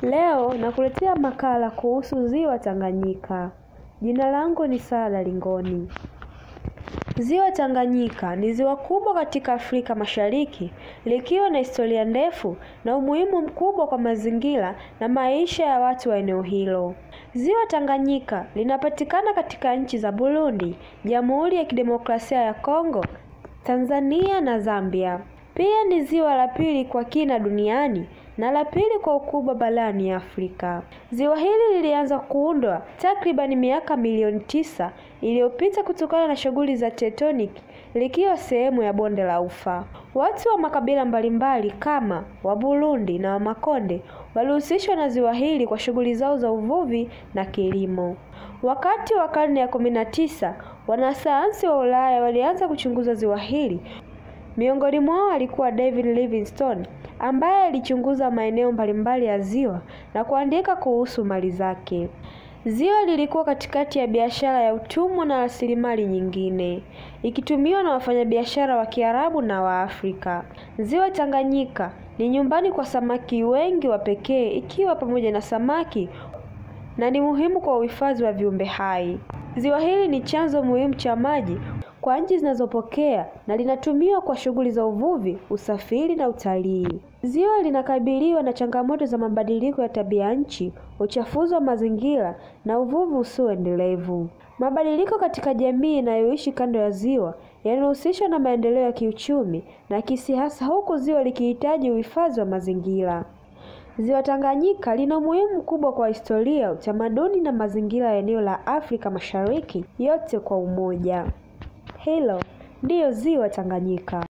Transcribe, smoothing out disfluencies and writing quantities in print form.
Leo nakuletea makala kuhusu ziwa Tanganyika. Jina langu ni Sara Lingoni. Ziwa Tanganyika ni ziwa kubwa katika Afrika Mashariki, likiwa na historia ndefu na umuhimu mkubwa kwa mazingira na maisha ya watu wa eneo hilo. Ziwa Tanganyika linapatikana katika nchi za Burundi, Jamhuri ya Kidemokrasia ya Kongo, Tanzania na Zambia. Pia ni ziwa la pili kwa kina duniani na la pili kwa ukubwa barani Afrika. Ziwa hili lilianza kuundwa takriban miaka milioni 9 iliyopita kutokana na shughuli za tectonic, likiwa sehemu ya bonde la Ufa. Watu wa makabila mbalimbali kama wa Burundi na wa Makonde walihusishwa na ziwa hili kwa shughuli zao za uvuvi na kilimo. Wakati wa karne ya 19, wanasayansi wa Ulaya walianza kuchunguza ziwa hili. Miongoni mwao alikuwa David Livingstone, ambaye alichunguza maeneo mbalimbali ya ziwa na kuandika kuhusu mali zake. Ziwa lilikuwa katikati ya biashara ya utumwa na rasilimali nyingine, ikitumiwa na wafanyabiashara wa Kiarabu na wa Afrika. Ziwa Tanganyika ni nyumbani kwa samaki wengi wa pekee, ikiwa pamoja na samaki, na ni muhimu kwa uhifadhi wa viumbe hai. Ziwa hili ni chanzo muhimu cha maji kwa nchi zinazopokea na linatumiwa kwa shughuli za uvuvi, usafiri na utalii. Ziwa linakabiliwa na changamoto za mabadiliko ya tabia nchi, uchafuzi wa mazingira na uvuvi usioendelevu. Mabadiliko katika jamii inayoishi kando ya ziwa yanahusishwa na maendeleo ya kiuchumi na kisiasa, huku ziwa likihitaji uhifadhi wa mazingira. Ziwa Tanganyika lina umuhimu mkubwa kwa historia, utamaduni na mazingira ya eneo la Afrika Mashariki yote kwa umoja. Hilo ndiyo ziwa Tanganyika.